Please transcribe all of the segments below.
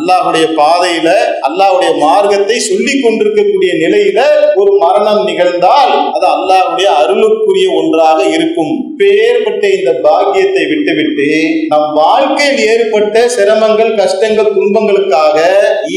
அல்லாஹ்வுடைய பாதையில அல்லாஹ்வுடைய மார்க்கத்தை சொல்லி கொண்டிருக்கக்கூடிய நிலையில ஒரு மரணம் நிகழ்ந்தால் அது அல்லாஹ்வுடைய அருளுக்குரிய ஒன்றாக இருக்கும். பேர்பட்ட இந்த பாக்கியத்தை விட்டுவிட்டு நம் வாழ்க்கையில் ஏற்பட்ட சிரமங்கள், கஷ்டங்கள், துன்பங்களுக்காக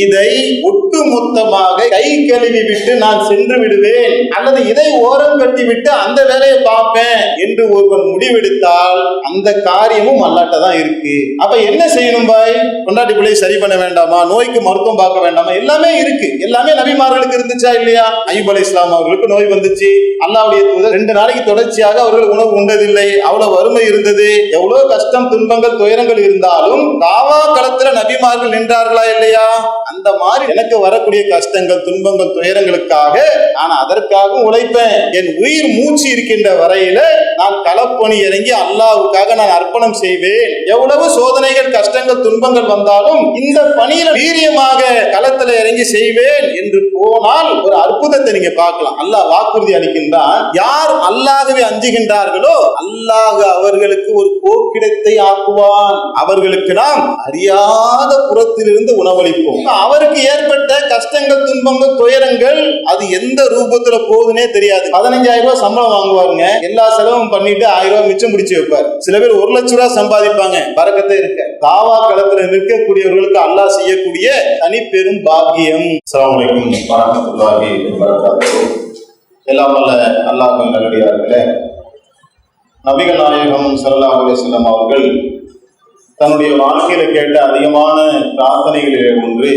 இதை ஒட்டு மொத்தமாக கை கழுவி விட்டு நான் சென்று விடுவேன் அல்லது இதை ஓரம் கட்டி விட்டு அந்த வேலையை பார்ப்பேன் என்று ஒருவன் முடிவெடுத்தால் அந்த காரியமும் அல்லாட்ட தான் இருக்கு. அப்ப என்ன செய்யணும் பாய்? கொண்டாட்டி பிள்ளையை சரி பண்ண வேண்டாமா? நோய்க்கு மருத்துவம் பார்க்க வேண்டாமா? எல்லாமே இருக்கு. எல்லாமே நபிமார்களுக்கு இருந்துச்சா இல்லையா? அய்யூப் அலைஹிஸ்ஸலாம் அவர்களுக்கு நோய் வந்துச்சு. அல்லாஹ்வுடைய தூதர் 2 நாளைக்கு தொடர்ச்சியாக அவர்கள் உணவு உண்டதில்லை. அவ்வளவு வறுமை இருந்தது. எவ்வளவு கஷ்டம், துன்பங்கள், துயரங்கள் இருந்தாலும் தாவா களத்துல நபிமார்கள் நின்றார்களா இல்லையா? அந்த மாதிரி எனக்கு வரக்கூடிய கஷ்டங்கள், துன்பங்கள், துயரங்களுக்காக நான் அதற்காக உழைப்பேன். என் உயிர் மூச்சு இருக்கின்ற வரையில நான் களப்பணி இறங்கி அல்லாஹ்வுக்காக நான் அர்ப்பணம் செய்வேன். எவ்வளவு சோதனைகள், கஷ்டங்கள், துன்பங்கள் வந்தாலும் இந்த பணியில வீரியமாக களத்துல இறங்கி செய்வேன் என்று போனால் ஒரு அற்புதத்தை நீங்க பார்க்கலாம். அல்லாஹ் வாக்குறுதி அளிக்கின்றான். யார் அல்லாஹ்வை அஞ்சுகின்றார்களோ அல்லாஹ் அவர்களுக்கு ஒரு போக்கிடத்தை ஆக்குவான். அவர்களுக்கு நாம் அறியாத புறத்திலிருந்து உணவளிப்போம். அவருக்கு ஏற்பட்ட கஷ்டங்கள், துன்பங்கள், துயரங்கள் அது எந்த ரூபத்துல போகுதுன்னே தெரியாது. 15,000 ரூபாய் சம்பளம் வாங்குவாருங்க. எல்லா செலவும் பண்ணிட்டு 1000 ரூபாய் மிச்சம் பிடிச்சு வைப்பார். சில பேர் 1 லட்சம் ரூபாய் சம்பாதிப்பாங்க. பரக்கத்தே இருக்க. தாவா களத்துல நிற்கக்கூடியவர்களுக்கு அல்லாஹ் செய்யக்கூடிய தனி பெரும் பாக்கியம். அஸ்ஸலாமு அலைக்கும் வரஹ்மத்துல்லாஹி வபரகாத்துஹு. எல்லாம் வல்ல அல்லாஹ்வின் நல்லடியார்களே, நபிகள் நாயகம் ஸல்லல்லாஹு அலைஹி வஸல்லம் அவர்கள் தன்னுடைய வாழ்க்கையில கேட்ட அதிகமான பிரார்த்தனைகளிலே ஒன்று,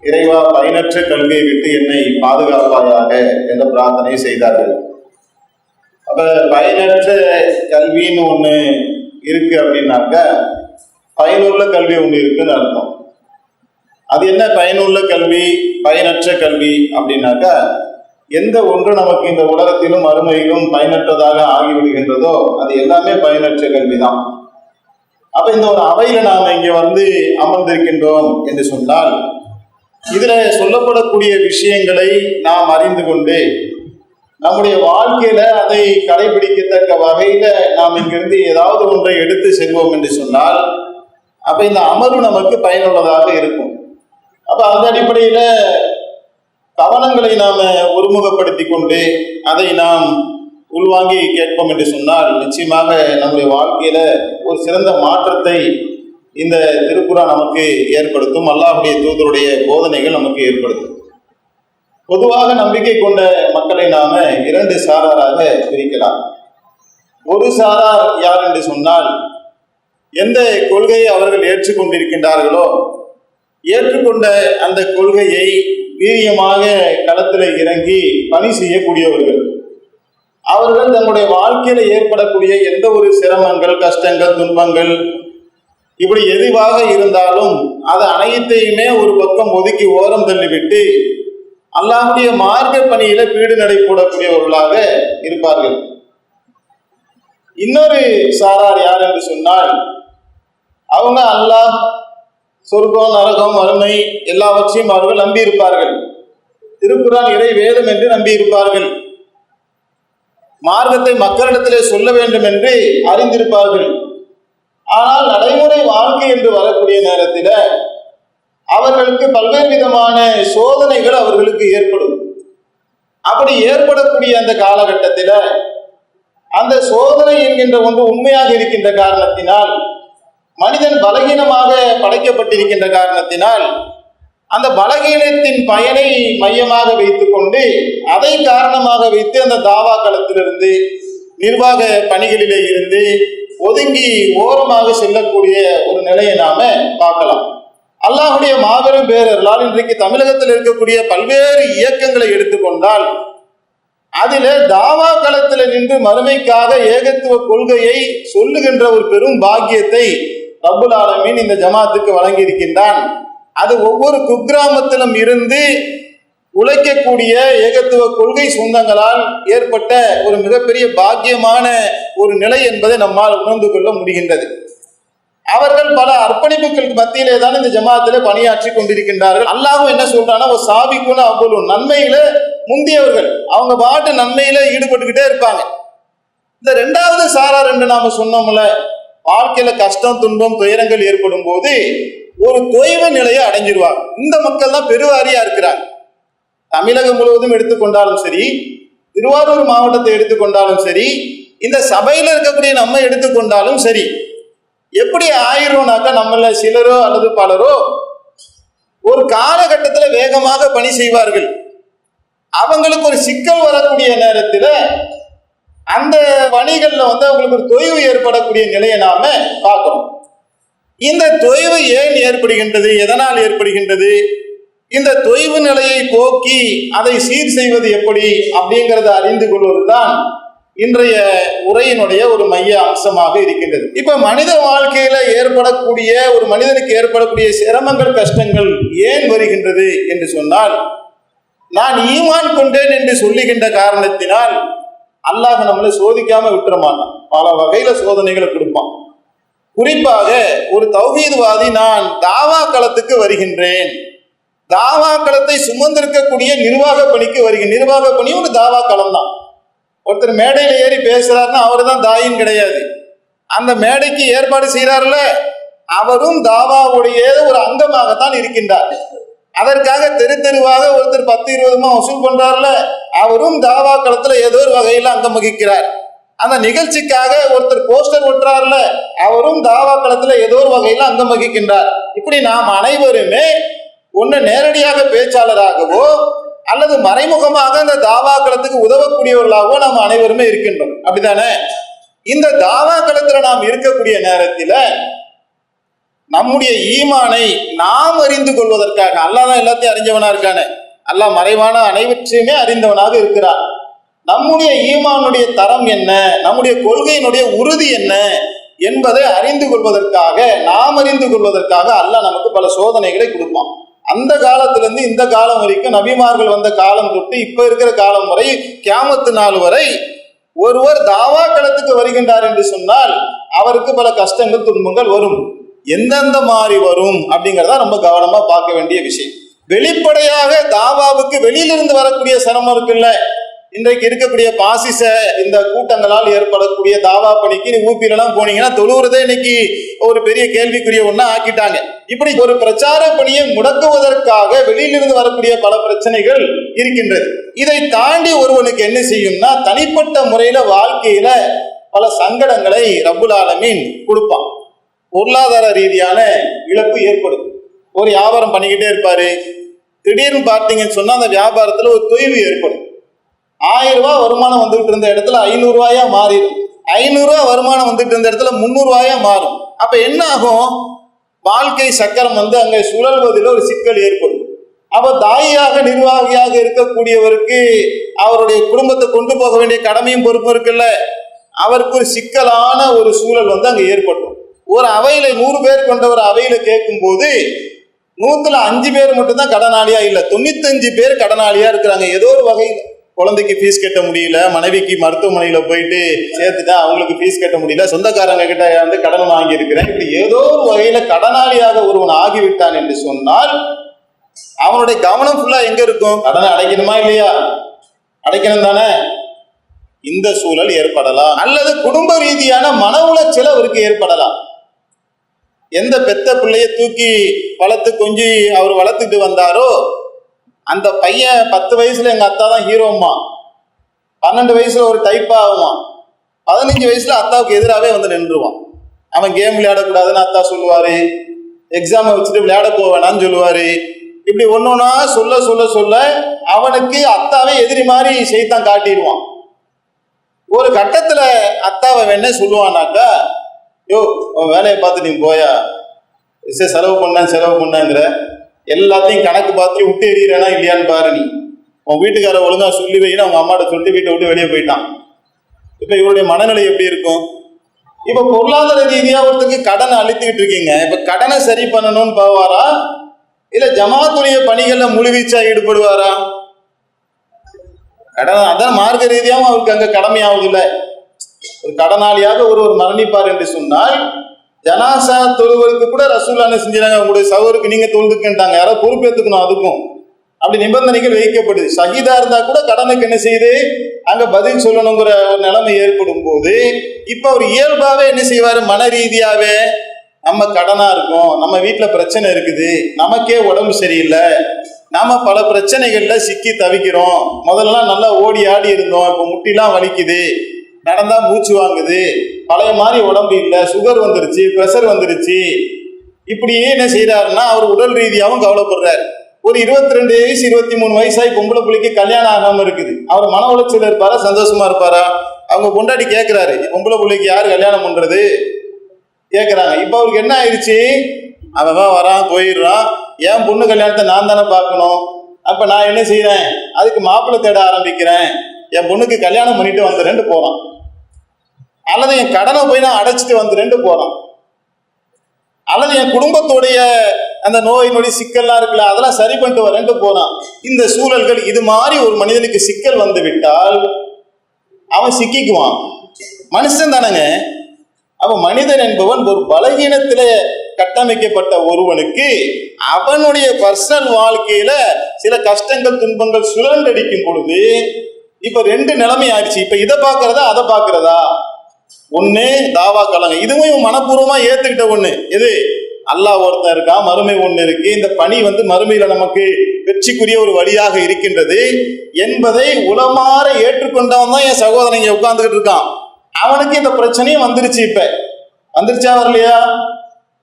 இறைவா பயனற்ற கல்வியை விட்டு என்னை பாதுகாப்பாயாக என்ற பிரார்த்தனை செய்தார்கள். அப்ப பயனற்ற கல்வின்னு ஒண்ணு இருக்கு அப்படின்னாக்க பயனுள்ள கல்வி ஒண்ணு இருக்குன்னு அர்த்தம். அது என்ன பயனுள்ள கல்வி, பயனற்ற கல்வி அப்படின்னாக்க எந்த ஒன்று நமக்கு இந்த உலகத்திலும் அருமையிலும் பயனற்றதாக ஆகிவிடுகின்றதோ அது எல்லாமே பயனற்ற கல்விதான். அப்ப இந்த ஒரு அவையில நாம இங்க அமர்ந்திருக்கின்றோம் என்று சொன்னால் இதுல சொல்லப்படக்கூடிய விஷயங்களை நாம் அறிந்து கொண்டு நம்முடைய வாழ்க்கையில அதை கடைபிடிக்கத்தக்க வகையில நாம் இங்கிருந்து ஏதாவது ஒன்றை எடுத்து செல்வோம் என்று சொன்னால் அப்ப இந்த அமர்வு நமக்கு பயனுள்ளதாக இருக்கும். அப்ப அந்த அடிப்படையில கவனங்களை நாம ஒருமுகப்படுத்தி கொண்டு அதை நாம் உள்வாங்கி கேட்போம் என்று சொன்னால் நிச்சயமாக நம்முடைய வாழ்க்கையில ஒரு சிறந்த மாற்றத்தை இந்த திருக்குர்ஆன் நமக்கு ஏற்படுத்தும். அல்லாஹ்வுடைய தூதருடைய போதனைகள் நமக்கு ஏற்படுத்தும். பொதுவாக நம்பிக்கை கொண்ட மக்களை நாம 2 சாராராக பிரிக்கலாம். ஒரு சாரார் யார் என்று சொன்னால் எந்த கொள்கையை அவர்கள் ஏற்றுக்கொண்டிருக்கின்றார்களோ ஏற்றுக்கொண்ட அந்த கொள்கையை வீரியமாக களத்தில் இறங்கி பணி செய்யக்கூடியவர்கள். அவர்கள் தங்களுடைய வாழ்க்கையில ஏற்படக்கூடிய எந்த ஒரு சிரமங்கள், கஷ்டங்கள், துன்பங்கள் இப்படி எதுவாக இருந்தாலும் அது அனைத்தையுமே ஒரு பக்கம் ஒதுக்கி ஓரம் தள்ளிவிட்டு அல்லாஹ்வுடைய மார்க்க பணியில பீடு நடை போடக்கூடியவர்களாக இருப்பார்கள். இன்னொரு சாரார் யார் என்று சொன்னால் அவங்க அல்லாஹ், சொர்க்கம், நரகம், வறுமை எல்லாவற்றையும் அவர்கள் நம்பி இருப்பார்கள். திருக்குர்ஆன் இறை வேதம் என்று நம்பி இருப்பார்கள். மார்க்கத்தை மக்களிடத்திலே சொல்ல வேண்டும் என்று அறிந்திருப்பார்கள். ஆனால் நடைமுறை வாழ்க்கை என்று வரக்கூடிய நேரத்தில் அவர்களுக்கு பல்வேறு விதமான சோதனைகள் அவர்களுக்கு ஏற்படும். அப்படி ஏற்படக்கூடிய அந்த காலகட்டத்தில் அந்த சோதனை என்கின்ற ஒன்று உண்மையாக இருக்கின்ற காரணத்தினால், மனிதன் பலகீனமாக படைக்கப்பட்டிருக்கின்ற காரணத்தினால் அந்த பலகீனத்தின் பயனை மையமாக வைத்துக் கொண்டு அதை காரணமாக வைத்து அந்த தாவா களத்திலிருந்து, நிர்வாக பணிகளிலே இருந்து ஒதுங்கி ஓரமாக செல்லக்கூடிய ஒரு நிலையை நாம பார்க்கலாம். அல்லாஹ்வுடைய மாபெரும் பேரர்களால் இன்றைக்கு தமிழகத்தில் இருக்கக்கூடிய பல்வேறு இயக்கங்களை எடுத்துக்கொண்டால் அதில தாவா களத்தில் நின்று மறுமைக்காக ஏகத்துவ கொள்கையை சொல்லுகின்ற ஒரு பெரும் பாக்கியத்தை ரப்புல் ஆலமீன் இந்த ஜமாத்துக்கு வழங்கி இருக்கின்றான். அது ஒவ்வொரு குக்கிராமத்திலும் இருந்து உழைக்கக்கூடிய ஏகத்துவ கொள்கை சொந்தங்களால் ஏற்பட்ட ஒரு மிகப்பெரிய பாக்கியமான ஒரு நிலை என்பதை நம்மால் உணர்ந்து கொள்ள முடிகின்றது. அவர்கள் பல அர்ப்பணிப்புகளுக்கு மத்தியிலே தான் இந்த ஜமாத்திலே பணியாற்றி கொண்டிருக்கின்றார்கள். அல்லாஹ்வும் என்ன சொல்றானா, ஒரு சாபிக்குன்னு அவ்வளவு நன்மையில முந்தியவர்கள், அவங்க பாட்டு நன்மையில ஈடுபட்டுக்கிட்டே இருப்பாங்க. இந்த 2வது சாரார் என்று நாம சொன்னோம்ல, வாழ்க்கையில கஷ்டம், துன்பம், துயரங்கள் ஏற்படும் போது ஒரு தொய்வு நிலையை அடைஞ்சிருவாங்க. இந்த மக்கள் தான் பெருவாரியா இருக்கிறாங்க. தமிழகம் முழுவதும் எடுத்துக்கொண்டாலும் சரி, திருவாரூர் மாவட்டத்தை எடுத்துக்கொண்டாலும் சரி, இந்த சபையில இருக்கக்கூடிய நம்ம எடுத்துக்கொண்டாலும் சரி, எப்படி ஆயிரோம்னாக்கா நம்மள சிலரோ அல்லது பலரோ ஒரு காலகட்டத்துல வேகமாக பணி செய்வார்கள். அவங்களுக்கு ஒரு சிக்கல் வரக்கூடிய நேரத்துல அந்த பணிகள்ல அவங்களுக்கு ஒரு தொய்வு ஏற்படக்கூடிய நிலையை நாம பார்க்கிறோம். இந்த தொய்வு ஏன் ஏற்படுகின்றது, எதனால் ஏற்படுகின்றது, இந்த தொய்வு நிலையை போக்கி அதை சீர் செய்வது எப்படி அப்படிங்கிறத அறிந்து கொள்வதுதான் இன்றைய உரையினுடைய ஒரு மைய அம்சமாக இருக்கின்றது. இப்ப மனித வாழ்க்கையில ஏற்படக்கூடிய ஒரு மனிதனுக்கு ஏற்படக்கூடிய சிரமங்கள், கஷ்டங்கள் ஏன் வருகின்றது என்று சொன்னால், நான் ஈமான் கொண்டேன் என்று சொல்லுகின்ற காரணத்தினால் அல்லாஹ் நம்மளை சோதிக்காம விட்டுற மாட்டான். பல வகையில சோதனைகளை கொடுப்பான். குறிப்பாக ஒரு தௌஹீத்வாதி நான் தாவா களத்துக்கு வருகின்றேன், தாவா களத்தை சுமந்திருக்கக்கூடிய நிர்வாக பணிக்கு வருகிறேன். நிர்வாக பணி ஒரு தாவா களம் தான். ஒருத்தர் மேடையில ஏறி பேசுறாருன்னா அவரு தான் தாயின் கிடையாது. அந்த மேடைக்கு ஏற்பாடு செய்யறாருல, அவரும் தாவாவுடைய ஒரு அங்கமாகத்தான் இருக்கின்றார். அதற்காக தெரு தெருவாக ஒருத்தர் 10-20 வசூல் பண்றாருல, அவரும் தாவா களத்துல ஏதோ ஒரு வகையில அங்கம் வகிக்கிறார். அந்த நிகழ்ச்சிக்காக ஒருத்தர் போஸ்டர் ஒட்டுறாருல, அவரும் தாவா களத்துல ஏதோ ஒரு வகையில அங்கம் வகிக்கின்றார். இப்படி நாம் அனைவருமே ஒன்னு நேரடியாக பேச்சாளராகவோ அல்லது மறைமுகமாக அந்த தாவா களத்துக்கு உதவக்கூடியவர்களாகவோ நாம் அனைவருமே இருக்கின்றோம். அப்படித்தானே? இந்த தாவா களத்துல நாம் இருக்கக்கூடிய நேரத்தில் நம்முடைய ஈமானை நாம் அறிந்து கொள்வதற்காக, அல்லாஹ் தான் எல்லாத்தையும் அறிஞ்சவனா இருக்கானே, அல்லாஹ் மறைவான அனைவற்றையுமே அறிந்தவனாக இருக்கிறார். நம்முடைய ஈமானுடைய தரம் என்ன, நம்முடைய கொள்கையினுடைய உறுதி என்ன என்பதை அறிந்து கொள்வதற்காக, நாம் அறிந்து கொள்வதற்காக அல்லாஹ் நமக்கு பல சோதனைகளை கொடுப்பான். அந்த காலத்திலிருந்து இந்த காலம் வரைக்கும், நபிமார்கள் வந்த காலம் தொட்டு இப்ப இருக்கிற காலம் வரை, கியாமத்து நாள் வரை ஒருவர் தாவா களத்துக்கு வருகின்றார் என்று சொன்னால் அவருக்கு பல கஷ்டங்கள், துன்பங்கள் வரும். எந்தெந்த மாதிரி வரும் அப்படிங்கிறதா ரொம்ப கவனமா பார்க்க வேண்டிய விஷயம். வெளிப்படையாக தாவாவுக்கு வெளியிலிருந்து வரக்கூடிய சிரமம் இருக்குல்ல, இன்றைக்கு இருக்கக்கூடிய பாசிச இந்த கூட்டங்களால் ஏற்படக்கூடிய தாவா பணிக்கு ஊப்பிலாம் போனீங்கன்னா தொழுவுறதே இன்னைக்கு ஒரு பெரிய கேள்விக்குரிய ஒண்ணா ஆக்கிட்டாங்க. இப்படி ஒரு பிரச்சார பணியை முடக்குவதற்காக வெளியிலிருந்து வரக்கூடிய பல பிரச்சனைகள் இருக்கின்றது. இதை தாண்டி ஒருவனுக்கு என்ன செய்யும்னா, தனிப்பட்ட முறையில வாழ்க்கையில பல சங்கடங்களை ரப்புல் ஆலமீன் கொடுப்பான். பொருளாதார ரீதியான இழப்பு ஏற்படும். ஒரு வியாபாரம் பண்ணிக்கிட்டே இருப்பாரு, திடீர்னு பார்த்தீங்கன்னு சொன்னா அந்த வியாபாரத்துல ஒரு தொய்வு ஏற்படும். 1000 ரூபாய் வருமானம் வந்துட்டு இருந்த இடத்துல 500 ரூபாயா மாறிடும். 500 ரூபாய் வருமானம் வந்துட்டு இருந்த இடத்துல 300 ரூபாயா மாறும். அப்ப என்ன ஆகும், வாழ்க்கை சக்கரம் அங்க சுழல்வதில் ஒரு சிக்கல் ஏற்படும். அப்ப தாயாக நிர்வாகியாக இருக்கக்கூடியவருக்கு அவருடைய குடும்பத்தை கொண்டு போக வேண்டிய கடமையும் பொறுப்பும் இருக்குல்ல, அவருக்கு ஒரு சிக்கலான ஒரு சூழல் அங்க ஏற்படும். ஒரு அவையில 100 பேர் கொண்ட ஒரு அவையில கேட்கும் போது 100ல 5 பேர் மட்டும்தான் கடனாளியா இல்ல, 95 பேர் கடனாளியா இருக்கிறாங்க. ஏதோ ஒரு வகையில் குழந்தைக்கு ஃபீஸ் கட்ட முடியல, மனைவிக்கு மருத்துவமனையில போயிட்டு சேர்த்துட்டா அவங்களுக்கு ஃபீஸ் கட்ட முடியல, சொந்தக்காரங்க கிட்ட கடன் வாங்கி இருக்கிறேன், இப்படி ஏதோ ஒரு வகையில கடனாளியாக ஒருவன் ஆகிவிட்டான் என்று சொன்னால் அவனுடைய கவனம் ஃபுல்லா எங்க இருக்கும், கடனை அடைக்கணுமா இல்லையா, அடைக்கணும் தானே. இந்த சூழல் ஏற்படலாம். அல்லது குடும்ப ரீதியான மன உளைச்சல் அவருக்கு ஏற்படலாம். எந்த பெத்த பிள்ளைய தூக்கி வளர்த்து கொஞ்சி அவர் வளர்த்துட்டு வந்தாரோ அந்த பையன் 10 வயசுல எங்க அத்தா தான் ஹீரோம்மா, 12 வயசுல ஒரு டைப்பா ஆகுவான், 15 வயசுல அத்தாவுக்கு எதிராகவே நின்றுவான். அவன் கேம் விளையாடக்கூடாதுன்னு அத்தா சொல்லுவாரு, எக்ஸாமை வச்சுட்டு விளையாட போவேனான்னு சொல்லுவாரு. இப்படி ஒன்னொன்னா சொல்ல சொல்ல சொல்ல அவனுக்கு அத்தாவே எதிரி மாதிரி செய்தான் காட்டிடுவான். ஒரு கட்டத்துல அத்தாவை என்ன சொல்லுவானாக்கா, யோ வேலையை பார்த்து நீ போயா, செலவு பண்ணாங்கிற எல்லாத்தையும் கணக்கு பார்த்து விட்டு எறிகிறேனா இல்லையான்னு பாரு, நீ உன் வீட்டுக்கார ஒழுங்கா சொல்லி வைன்னு அவங்க அம்மாட்ட சொல்லிட்டு வீட்டை விட்டு வெளியே போயிட்டான். இப்ப இவருடைய மனநிலை எப்படி இருக்கும்? இப்ப பொருளாதார ரீதியா ஒருத்தருக்கு கடனை அழித்துக்கிட்டு இருக்கீங்க, இப்ப கடனை சரி பண்ணணும்னு போவாரா இல்ல ஜமாத்துடைய பணிகள்ல முழுவீச்சா ஈடுபடுவாரா? கடன் அதான் மார்க்க ரீதியாகவும் அவருக்கு அங்க கடமையாவது இல்லை. ஒரு கடனாளியாக ஒருவர் மரணிப்பார் என்று சொன்னால் ஜனாசா தொழுவருக்கு கூட ரசூல்லா என்ன செஞ்சாங்க, உங்களுடைய சகோதருக்கு நீங்க தொழுதுக்கிட்டாங்க, யாரோ பொறுப்பேற்றுக்கணும். அதுக்கும் அப்படி நிபந்தனைகள் வைக்கப்படுது. ஷஹீதா இருந்தா கூட கடனுக்கு என்ன செய்யுது, அங்க பதில் சொல்லணுங்கிற ஒரு நிலைமை ஏற்படும் போது இப்ப அவர் இயல்பாவே என்ன செய்வாரு, மன ரீதியாவே நம்ம கடனா இருக்கோம், நம்ம வீட்டுல பிரச்சனை இருக்குது, நமக்கே உடம்பு சரியில்லை, நாம பல பிரச்சனைகள்ல சிக்கி தவிக்கிறோம். முதல்ல நல்லா ஓடி ஆடி இருந்தோம், இப்ப முட்டிலாம் வலிக்குது, நடந்தா மூச்சு வாங்குது, பழைய மாதிரி உடம்பு இல்லை, சுகர் வந்துருச்சு, பிரஷர் வந்துருச்சு. இப்படியே என்ன செய்யறாருன்னா அவர் உடல் ரீதியாகவும் கவலைப்படுறாரு. ஒரு 22 வயசு 23 வயசாகி பொம்பளை பிள்ளைக்கு கல்யாணம் ஆகாம இருக்குது. அவர் மன உளைச்சல் இருப்பாரா, சந்தோஷமா இருப்பாரா? அவங்க பொண்டாட்டி கேட்கிறாரு, பொம்பளை பிள்ளைக்கு யாரு கல்யாணம் பண்றது கேட்கறாங்க. இப்ப அவருக்கு என்ன ஆயிடுச்சு, அவன் வரான் போயிடுறான், என் பொண்ணு கல்யாணத்தை நான் தானே பார்க்கணும். அப்ப நான் என்ன செய்யறேன், அதுக்கு மாப்பிள்ளை தேட ஆரம்பிக்கிறேன், என் பொண்ணுக்கு கல்யாணம் பண்ணிட்டு வந்துடுறேன்ட்டு போறான். அல்லது என் கடனை போய் நான் அடைச்சிட்டு வந்துடுறேன்ட்டு போறான். அல்லது என் குடும்பத்துடைய அந்த நோய் நொடி சிக்கல்லாம் இருக்குல்ல, அதெல்லாம் சரி பண்ணிட்டு வரேன்ட்டு போறான். இந்த சூழல்கள் இது மாதிரி ஒரு மனிதனுக்கு சிக்கல் வந்து விட்டால் அவன் சிக்கிக்குவான். மனுஷன் தானங்க. அப்ப மனிதன் என்பவன் ஒரு பலகீனத்திலே கட்டமைக்கப்பட்ட ஒருவனுக்கு அவனுடைய பர்சனல் வாழ்க்கையில சில கஷ்டங்கள் துன்பங்கள் சுழன்றடிக்கும் பொழுது இப்ப 2 நிலைமை ஆயிடுச்சு. இப்ப இதை பாக்குறதா அதை பாக்குறதா? ஒண்ணு தாவா கலங்க, இதுவும் மனப்பூர்வமா ஏத்துக்கிட்ட ஒண்ணு. எது? அல்லாஹ் ஒருத்தன் இருக்கான், மறுமை ஒண்ணு இருக்கு, இந்த பணி மறுமையில நமக்கு வெற்றிக்குரிய ஒரு வழியாக இருக்கின்றது என்பதை உளமாற ஏற்றுக்கொண்டவன் தான் என் சகோதரன் இங்க உட்கார்ந்துகிட்டு இருக்கான். அவனுக்கு இந்த பிரச்சனையும் வந்துருச்சு. இப்ப வந்துருச்சா வரலையா?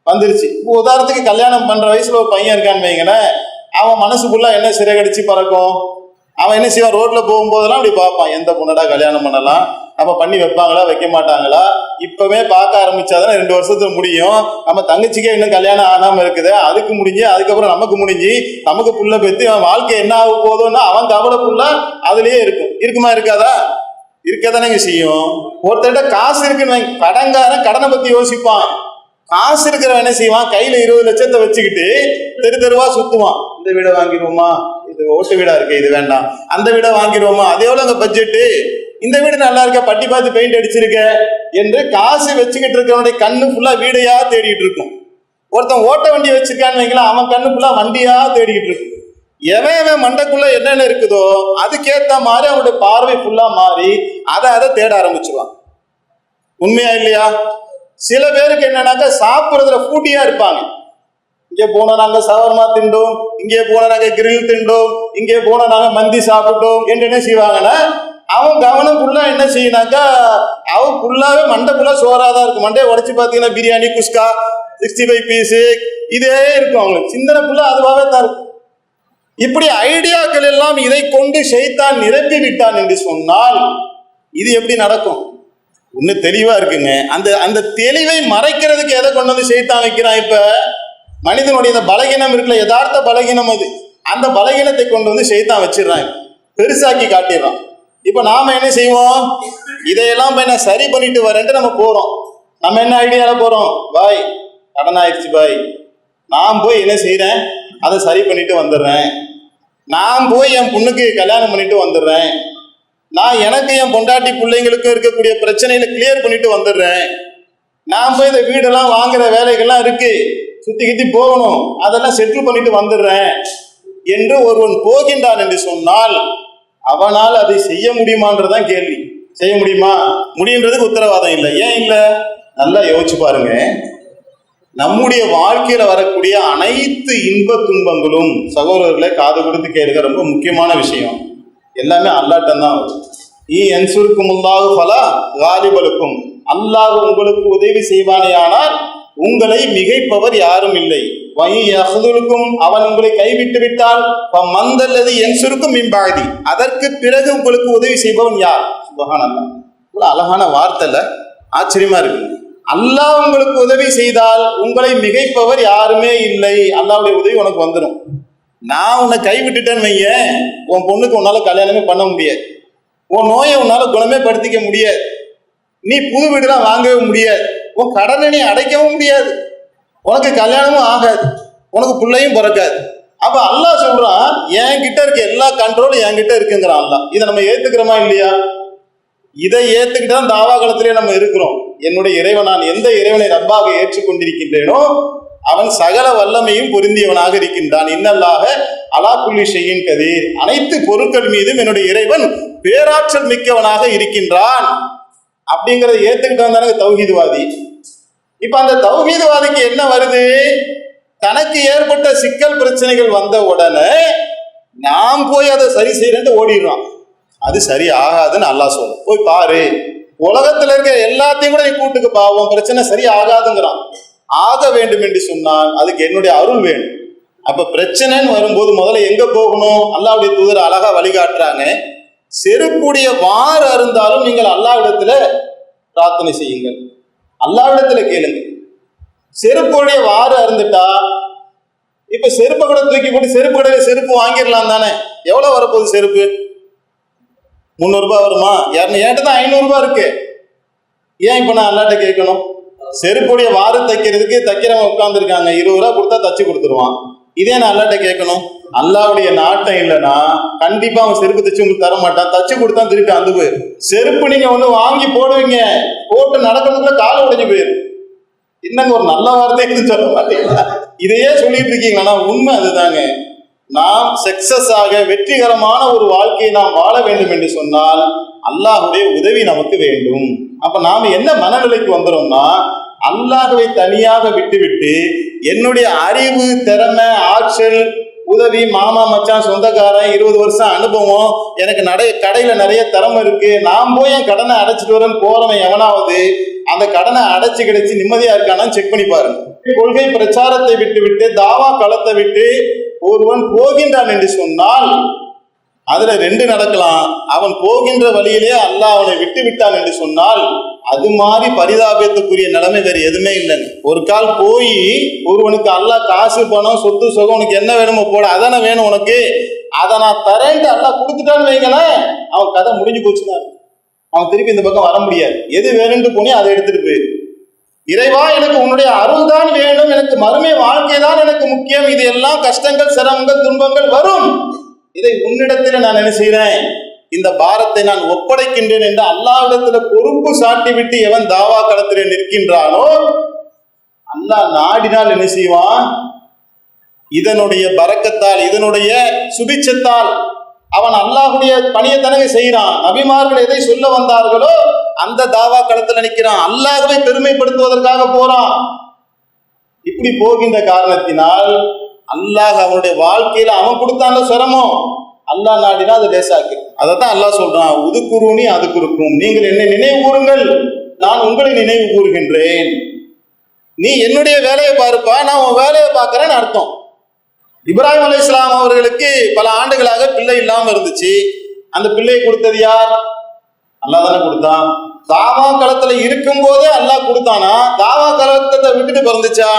வந்துருச்சு. உதாரணத்துக்கு கல்யாணம் பண்ற வயசுல ஒரு பையன் இருக்கான்னு வைங்களேன், அவன் மனசுக்குள்ள என்ன சிறகடிச்சு பறக்கும். அவன் என்ன செய்வான், ரோட்ல போகும்போதெல்லாம் அப்படி பார்ப்பான், எந்த பொண்ணடா கல்யாணம் பண்ணலாம், நம்ம பண்ணி வைப்பாங்களா வைக்க மாட்டாங்களா, இப்பவே பார்க்க ஆரம்பிச்சாதானே 2 வருஷத்துல முடியும், நம்ம தங்கச்சிக்கே இன்னும் கல்யாணம் ஆகாம இருக்குது, அதுக்கு முடிஞ்சு அதுக்கப்புறம் நமக்கு முடிஞ்சு நமக்கு புள்ள பெற்று அவன் வாழ்க்கை என்ன ஆக போதும்னா அவன் கவலை புள்ள அதுலயே இருக்கும். இருக்குமா இருக்காதா? இருக்கதானே செய்யும். ஒருத்தர்கிட்ட காசு இருக்குன்னு கடன்காரன் கடனை பத்தி யோசிப்பான். காசு இருக்கிறவன் என்ன செய்வான், கையில 20 லட்சத்தை வச்சுக்கிட்டு தெரு தெருவா சுத்துவான். இந்த வீடை வாங்கிடுவோமா, இது ஓட்டு வீடா இருக்கு, இது வேண்டாம், அந்த வீடை வாங்கிடுவோமா, அது எவ்வளவு பட்ஜெட்டு, இந்த வீடு நல்லா இருக்க, பட்டி பார்த்து பெயிண்ட் அடிச்சிருக்க என்று காசு வச்சுக்கிட்டு இருக்கவனுடைய கண்ணு ஃபுல்லா வீடையா தேடிட்டு இருக்கும். ஒருத்தன் ஓட்ட வண்டி வச்சிருக்கான்னு வைக்கலாம், அவன் கண்ணு ஃபுல்லா வண்டியா தேடிக்கிட்டு இருக்கும். எவன் மண்டைக்குள்ள என்னென்ன இருக்குதோ அதுக்கேத்த மாதிரி அவனுடைய பார்வை ஃபுல்லா மாறி அதை தேட ஆரம்பிச்சிருவான். உண்மையா இல்லையா? சில பேருக்கு என்னன்னாக்கா சாப்பிடுறதுல பூட்டியா இருப்பாங்க. இங்கே போனா நாங்க சவர்மா திண்டோம், இங்கே போனா நாங்க கிரில் திண்டோம், இங்கே போனா நாங்க மந்தி சாப்பிட்டோம் என்று என்ன செய்வாங்கன்னா அவன் கவனம் ஃபுல்லா என்ன செய்யினாக்கா அவன் ஃபுல்லாவே மண்டை ஃபுல்லா சோறாதான் இருக்கும். மண்டையை உடைச்சு பார்த்தீங்கன்னா பிரியாணி, குஸ்கா, 65 பீஸு இதே இருக்கும். அவங்களுக்கு சிந்தனை ஃபுல்லா அதுவாகவே தான் இருக்கும். இப்படி ஐடியாக்கள் எல்லாம் இதை கொண்டு ஷைத்தான் நிரப்பி விட்டான் என்று சொன்னால் இது எப்படி நடக்கும்? ஒண்ணு தெளிவா இருக்குங்க. அந்த தெளிவை மறைக்கிறதுக்கு எதை கொண்டு வந்து ஷைத்தான் வைக்கிறான்? இப்ப மனிதனுடைய இந்த பலகீனம் இருக்குல்ல, யதார்த்த பலகீனம், அது அந்த பலகீனத்தை கொண்டு வந்து ஷைத்தான் வச்சிடறான், பெருசாக்கி காட்டிடுறான். இப்ப நாம என்ன செய்வோம், இதையெல்லாம் போய் நான் சரி பண்ணிட்டு வரேன்ட்டு நம்ம போறோம். நம்ம என்ன ஐடியால போறோம், பாய் கடன் ஆயிடுச்சு பாய், நான் போய் என்ன செய்யறேன், அதை சரி பண்ணிட்டு வந்துடுறேன், நான் போய் என் பொண்ணுக்கு கல்யாணம் பண்ணிட்டு வந்துடுறேன், நான் எனக்கு என் பொண்டாட்டி பிள்ளைங்களுக்கும் இருக்கக்கூடிய பிரச்சனையில கிளியர் பண்ணிட்டு வந்துடுறேன், நான் போய் இந்த வீடெல்லாம் வாங்குற வேலைகள்லாம் இருக்கு, சுத்தி கித்தி போகணும், அதெல்லாம் செட்டில் பண்ணிட்டு வந்துடுறேன் என்று ஒருவன் போகின்றான் என்று சொன்னால் அவனால் அதை செய்ய முடியுமான்றதான் கேள்வி. செய்ய முடியுமா? முடியுன்றதுக்கு உத்தரவாதம் இல்லை. ஏன் இல்லை? நல்லா யோசிச்சு பாருங்க. நம்முடைய வாழ்க்கையில வரக்கூடிய அனைத்து இன்ப துன்பங்களும் சகோதரர்களை காது கொடுத்து கேட்க ரொம்ப முக்கியமான விஷயம். எல்லாமே அல்லாஹ்தான் தான். என்சுருக்குமுல்லாஹு ஃபலா காலிபலுக்கும், அல்லாஹ் உங்களுக்கு உதவி செய்வானேயானால் உங்களை மிகைப்பவர் யாரும் இல்லை. வயஹ்துலுக்கும், அவன் உங்களை கைவிட்டு விட்டால் மந்தல்லது என்சுருக்கும் மின்பாதி, அதற்கு பிறகு உங்களுக்கு உதவி செய்பவன் யார்? சுப்ஹானல்லாஹ். இவ்வளவு அழகான வார்த்தைல ஆச்சரியமா இருக்கு. அல்லாஹ் உங்களுக்கு உதவி செய்தால் உங்களை மிகைப்பவர் யாருமே இல்லை. அல்லாஹ்வுடைய உதவி உனக்கு வந்துடும். நான் உன்னை கைவிட்டுட்டேன்னு வைய, உன் பொண்ணுக்கு உன்னால கல்யாணமே பண்ண முடியாது, உன் நோயை உன்னால குணமே படுத்திக்க முடியாது, நீ புது வீடுலாம் வாங்கவே முடியாது, உன் கடனை நீ அடைக்கவும் முடியாது, உனக்கு கல்யாணமும் ஆகாது, உனக்கு பிள்ளையும் பிறக்காது. அப்ப அல்லாஹ் சொல்றான், என்கிட்ட இருக்க எல்லா கண்ட்ரோலும் என்கிட்ட இருக்குங்கிறான் அல்லாஹ். இதை நம்ம ஏத்துக்கிறோமா இல்லையா? இதை ஏத்துக்கிட்டு தாவா காலத்திலே நம்ம இருக்கிறோம். என்னுடைய இறைவன், நான் எந்த இறைவனை ரப்பாக ஏற்றுக்கொண்டிருக்கின்றேனோ அவன் சகல வல்லமையும் பொருந்தியவனாக இருக்கின்றான். இன்னல்லாக அலா குல்லி ஷைஇன் கதீர், அனைத்து பொருட்கள் மீதும் என்னுடைய இறைவன் பேராற்றல் மிக்கவனாக இருக்கின்றான். அப்படிங்கிறத ஏத்துக்கிட்டு வந்தானே தௌஹீத்வாதி. இப்ப அந்த தௌஹீத்வாதிக்கு என்ன வருது? தனக்கு ஏற்பட்ட சிக்கல் பிரச்சனைகள் வந்த உடனே நாம் போய் அதை சரி செய்யறேன்ட்டு ஓடிடுறான். அது சரி ஆகாதுன்னு அல்லாஹ் சொல்லும். போய் பாரு, உலகத்துல இருக்க எல்லாத்தையும் கூட நீ கூட்டுக்கு பாவம், பிரச்சனை சரி ஆகாதுங்கிறான். ஆக வேண்டும் என்று சொன்னால் அதுக்கு என்னுடைய அருள் வேணும். அப்ப பிரச்சனைன்னு வரும்போது முதல்ல எங்க போகணும்? அல்லாஹ்வுடைய தூதர் அழகா வழிகாட்டுறாங்க. செருப்புடைய வாறு அருந்தாலும் நீங்கள் அல்லாஹ்விடத்துல பிரார்த்தனை செய்யுங்கள், அல்லாஹ்விடத்துல கேளுங்க. செருப்புடைய வாறு அருந்துட்டா, இப்ப செருப்பை கூட தூக்கி போட்டு செருப்பு கடையில செருப்பு வாங்கிடலாம் தானே? எவ்வளவு வரப்போகுது செருப்பு? 300 ரூபாய் வருமா? என்கிட்ட தான் 500 ரூபாய் இருக்கு. ஏன் இப்ப நான் அல்லாட்ட கேட்கணும்? செருப்புடைய வாறு தைக்கிறதுக்கு தைக்கிறவங்க உட்கார்ந்து இருக்காங்க, 20 ரூபாய் கொடுத்தா தச்சு கொடுத்துருவான். இதே நான் அல்லாட்ட கேட்கணும்? அல்லாவுடைய நாட்டம் இல்லைன்னா கண்டிப்பா அவன் செருப்பு தச்சு உங்களுக்கு தர மாட்டான். தச்சு கொடுத்தா திருப்பி அந்த போயிரு. செருப்பு நீங்க ஒண்ணு வாங்கி போடுவீங்க, போட்டு நடக்கிறதுக்குள்ள காலை உடைஞ்சு போயிரு. என்னங்க ஒரு நல்ல வார்த்தை சொல்ல மாட்டீங்களா? இதையே சொல்லிட்டு இருக்கீங்களா? உண்மை அதுதாங்க. நாம் சக்சஸ் ஆக வெற்றிகரமான ஒரு வாழ்க்கையை நாம் வாழ வேண்டும் என்று சொன்னால் அல்லாஹ்வுடைய உதவி நமக்கு வேண்டும். அப்ப நாம என்ன மனநிலைக்கு வந்துடும்னா, அல்லாஹ்வை தனியாக விட்டுவிட்டு என்னுடைய அறிவு, திறமை, ஆற்றல், உதவி, மாமா மச்சான், சொந்தக்காரன், 20 வருஷம் அனுபவம், எனக்கு கடையில நிறைய திறமை இருக்கு, நான் போய் என் கடனை அடைச்சிட்டு வரேன்னு போறவன் எவனாவது அந்த கடனை அடைச்சு கிடைச்சி நிம்மதியா இருக்கானான்னு செக் பண்ணி பாருங்க. கொள்கை பிரச்சாரத்தை விட்டு விட்டு தாவா களத்தை விட்டு ஒருவன் போகின்றான் என்று சொன்னால் அதுல 2 நடக்கலாம். அவன் போகின்ற வழியிலே அல்லாஹ் அவனை விட்டு விட்டான் என்று சொன்னால் அது மாதிரி பரிதாபத்துக்குரிய நிலைமை வேற எதுவுமே இல்லைன்னு. ஒரு கால் போய் ஒருவனுக்கு அல்லாஹ் காசு, பணம், சொத்து, சுகம், உனக்கு என்ன வேணுமோ போட, அதானே வேணும் உனக்கு, அதை நான் தரேன்ட்டு அல்லாஹ் கொடுத்துட்டான்னு வைங்களேன், அவன் கதை முடிஞ்சு போச்சுன்னா அவன் திருப்பி இந்த பக்கம் வர முடியாது. எது வேணும்னு போனே அதை எடுத்துட்டு போயிரு. இறைவா, எனக்கு உன்னுடைய அருள் தான் வேணும், எனக்கு மறுமை வாழ்க்கை தான் எனக்கு முக்கியம், இது எல்லாம் கஷ்டங்கள், சிரமங்கள், துன்பங்கள் வரும், இதை உன்னிடத்தில் நான் என்ன செய்கிறேன், இந்த பாரத்தை நான் ஒப்படைக்கின்றேன் என்று அல்லாஹ்விடத்துல பொறுப்பு சாட்டி விட்டு எவன் தாவா களத்திலே நிற்கின்றானோ அல்லாஹ் நாடினால் என்ன செய்வான்? இதனுடைய பரக்கத்தால், இதனுடைய சுபிச்சத்தால் அவன் அல்லாஹ்வுடைய பணியை தனக்கு செய்கிறான். நபிமார்கள் எதை சொல்ல வந்தார்களோ அந்த தாவா களத்துல நிற்கிறான், அல்லாஹ்வை பெருமைப்படுத்துவதற்காக போறான். இப்படி போகின்ற காரணத்தினால் அல்லாஹ் அவனுடைய வாழ்க்கையில அவன் கொடுத்தான்ல சிரமம், அல்லாஹ் நாடினா அதை லேசாக்கி. அதைத்தான் அல்லாஹ் சொல்றான், உதுக்குருனி அதுக்குருக்கும், நீங்கள் என்னை நினைவு கூறுங்கள், நான் உங்களை நினைவு கூறுகின்றேன். நீ என்னுடைய வேலையை பாருப்பா, நான் உன் வேலையை பார்க்கறேன்னு அர்த்தம். இப்ராஹிம் அலைஹிஸ்ஸலாம் அவர்களுக்கு பல ஆண்டுகளாக பிள்ளை இல்லாம இருந்துச்சு. அந்த பிள்ளையை கொடுத்தது யார்? அல்லாஹ் தானே கொடுத்தான். தாவா களத்துல இருக்கும் போதே அல்லாஹ் கொடுத்தானா? தாவா களத்தை விட்டுட்டு பிறந்துச்சா?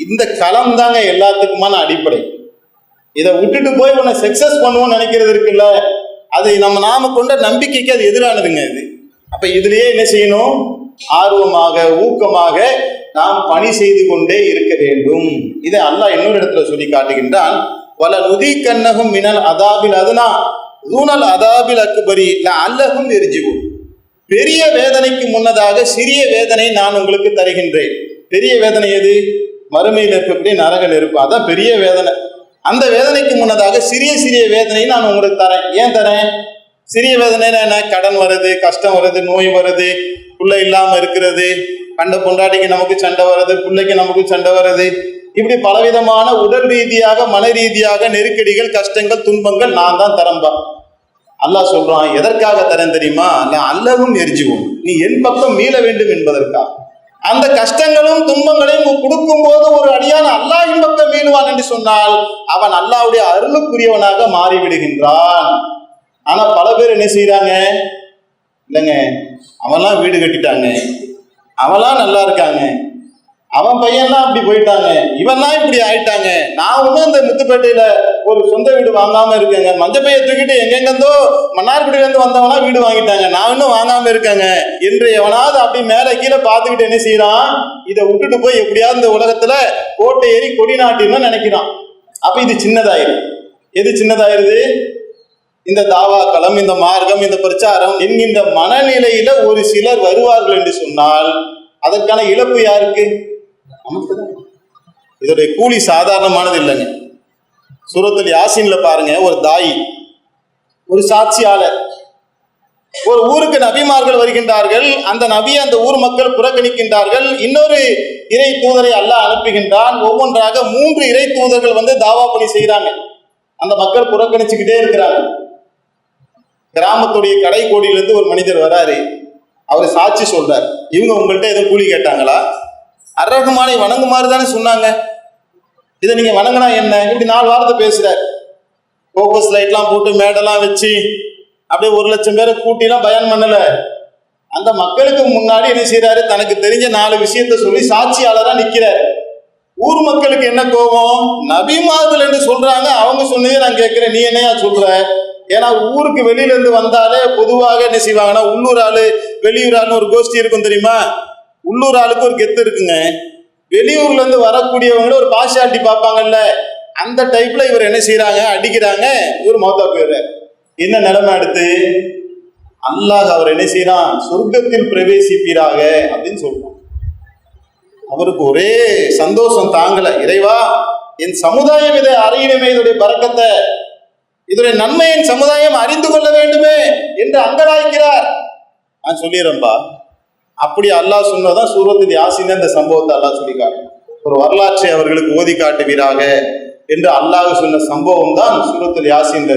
இந்த களம் தாங்க எல்லாத்துக்குமான அடிப்படை. இதை விட்டுட்டு போய் உன்னை சக்சஸ் பண்ணுவோம்னு நினைக்கிறது இருக்குல்ல, அது நாம கொண்ட நம்பிக்கைக்கு அது எதிரானதுங்க இது. அப்ப இதுலயே என்ன செய்யணும்? ஆர்வமாக, ஊக்கமாக நாம் பணி செய்து கொண்டே இருக்க வேண்டும். இதை அல்லாஹ் இன்னொரு இடத்துல சொல்லி காட்டுகின்றான், வல நுதி கண்ணகும் மினல் அதாபில் அதுனா தூனல் அதாபில் அக்பரி அல்லகும் எரிஜிவும். பெரிய வேதனைக்கு முன்னதாக சிறிய வேதனை நான் உங்களுக்கு தருகின்றேன். பெரிய வேதனை எது? மறுமையில் இருக்கக்கூடிய நரக நெருப்பு, அதான் பெரிய வேதனை. அந்த வேதனைக்கு முன்னதாக சிறிய சிறிய வேதனை நான் உங்களுக்கு தரேன். ஏன் தரேன்? சிறிய வேதனைன்னா என்ன? கடன் வருது, கஷ்டம் வருது, நோய் வருது, பிள்ளை இல்லாம இருக்கிறது, கண்ட பொண்டாட்டிக்கு நமக்கு சண்டை வருது, பிள்ளைக்கு நமக்கு சண்டை வருது, இப்படி பலவிதமான உடல் ரீதியாக, மன ரீதியாக நெருக்கடிகள், கஷ்டங்கள், துன்பங்கள் நான் தான் தரம்பா. அல்லாஹ் சொல்றான், எதற்காக தரேன் தெரியுமா? அல்லவும் எரிஞ்சுவோம், நீ என் பக்கம் மீள வேண்டும் என்பதற்காக. அந்த கஷ்டங்களும் துன்பங்களையும் கொடுக்கும் போது ஒரு அடியான அல்லாஹ்வின் பக்கம் மீளுவான் என்று சொன்னால் அவன் அல்லாஹ்வுடைய அருளுக்குரியவனாக மாறிவிடுகின்றான். ஆனா பல பேர் என்ன செய்யறாங்க? இல்லைங்க, அவன்லாம் வீடு கட்டிட்டாங்க, அவன்லாம் நல்லா இருக்காங்க, அவன் பையன்லாம் அப்படி போயிட்டாங்க, இவன்லாம் இப்படி ஆயிட்டாங்க, நான் ஒன்றும் இந்த முத்துப்பேட்டையில ஒரு சொந்த வீடு வாங்காம இருக்கேங்க, மஞ்சள் பையை தூக்கிட்டு எங்கெங்கந்தோ மன்னார்குடியிலேருந்து வந்தவனா வீடு வாங்கிட்டாங்க, நான் இன்னும் வாங்காம இருக்கேங்க என்று எவனாவது அப்படி மேல கீழே பார்த்துக்கிட்டு என்ன செய்யறான்? இதை விட்டுட்டு போய் எப்படியாவது இந்த உலகத்துல கோட்டை ஏறி கொடி நாட்டின்னு நினைக்கிறான். அப்ப இது சின்னதாயிரு. எது சின்னதாயிருது? இந்த தாவா களம், இந்த மார்க்கம், இந்த பிரச்சாரம் என்கின்ற மனநிலையில ஒரு சிலர் வருவார்கள் என்று சொன்னால் அதற்கான இழப்பு யாருக்கு? இதோடைய கூலி சாதாரணமானது இல்லைங்க. சூரத்துல் யாசீன்ல பாருங்க, ஒரு தாயி, ஒரு சாட்சியாளர், ஒரு ஊருக்கு நபிமார்கள் வருகின்றார்கள், அந்த நபியை அந்த ஊர் மக்கள் புறக்கணிக்கின்றார்கள். இன்னொரு இறை தூதரை அல்லாஹ் அனுப்புகின்றான். ஒவ்வொன்றாக 3 இறை தூதர்கள் வந்து தாவா பணி செய்கிறாங்க. அந்த மக்கள் புறக்கணிச்சுக்கிட்டே இருக்கிறாங்க. கிராமத்துடைய கடைக்கோடியிலிருந்து ஒரு மனிதர் வராரு. அவர் சாட்சி சொல்றார், இவங்க உங்கள்கிட்ட ஏதோ கூலி கேட்டாங்களா? அர்-ரஹ்மானை வணங்குமாறு தானே சொன்னாங்க, இதை நீங்க வணங்கினா என்ன? இப்படி 4 வாரத்தை பேசுறாரு. போக்கஸ் லைட்லாம் போட்டு மேடெல்லாம் வச்சு அப்படியே 1,00,000 பேரை கூட்டிலாம் பயன் பண்ணல. அந்த மக்களுக்கு முன்னாடி என்ன செய்யறாரு? தனக்கு தெரிஞ்ச 4 விஷயத்த சொல்லி சாட்சியாளரா நிக்கிறாரு. ஊர் மக்களுக்கு என்ன கோபம்? நபிமார்கள் என்று சொல்றாங்க, அவங்க சொன்னதே நான் கேட்கிறேன், நீ என்னையா சொல்ற? ஏன்னா ஊருக்கு வெளியில இருந்து வந்தாலே பொதுவாக என்ன செய்வாங்கன்னா, உள்ளூர் ஆளு வெளியூர் ஆளுன்னு ஒரு கோஷ்டி இருக்கும் தெரியுமா? உள்ளூர் ஆளுக்கு ஒரு கெத்து இருக்குங்க. வெளியூர்ல இருந்து வரக்கூடியவங்கள ஒரு பாஷாட்டி பார்ப்பாங்கல்ல, அந்த டைப்ல இவர் என்ன செய்யறாங்க? அடிக்கிறாங்க. இவர் மௌத்தா போயிடுறாரு. என்ன நிலைமை அடுத்து? அல்லாஹ் அவர் என்ன செய்யறான்? சொர்க்கத்தில் பிரவேசிப்பீராக அப்படின்னு சொல்றான். அவருக்கு ஒரே சந்தோஷம் தாங்கல. இறைவா, என் சமுதாயம் இதை அறியணுமே, இதோடைய பரக்கத்தை, இதோடைய நன்மை என் சமுதாயம் அறிந்து கொள்ள வேண்டுமே என்று அங்கலாய்க்கிறார். நான் சொல்லிடுறேன்பா, அப்படி அல்லாஹ் சொன்னதான் சூரத்துல் யாசீன் இந்த சம்பவத்தை அல்லாஹ் சொல்லி காட்டுறான். ஒரு வரலாற்றை அவர்களுக்கு ஓதி காட்டுவீராக என்று அல்லாஹ் சொன்ன சம்பவம் தான் சூரத்துல் யாசீன்.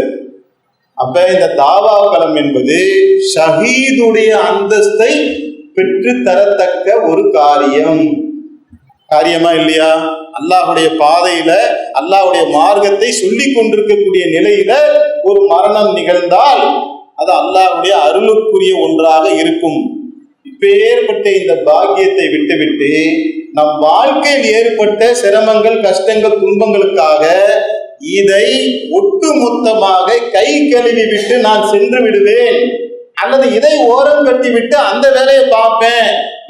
அப்ப இந்த தாவா களம் என்பது ஷஹீதுடைய அந்தஸ்தை பெற்று தரத்தக்க ஒரு காரியமா இல்லையா? அல்லாஹுடைய பாதையில அல்லாஹுடைய மார்க்கத்தை சொல்லி கொண்டிருக்கக்கூடிய நிலையில ஒரு மரணம் நிகழ்ந்தால் அது அல்லாஹுடைய அருளுக்குரிய ஒன்றாக இருக்கும். இப்பேற்பட்ட இந்த பாக்கியத்தை விட்டுவிட்டு நம் வாழ்க்கையில் ஏற்பட்ட சிரமங்கள், கஷ்டங்கள், துன்பங்களுக்காக இதை ஒட்டுமொத்தமாக கை கழுவி விட்டு நான் சென்று விடுவேன், அல்லது இதை ஓரம் கட்டி விட்டு அந்த வேலையை பார்ப்பேன்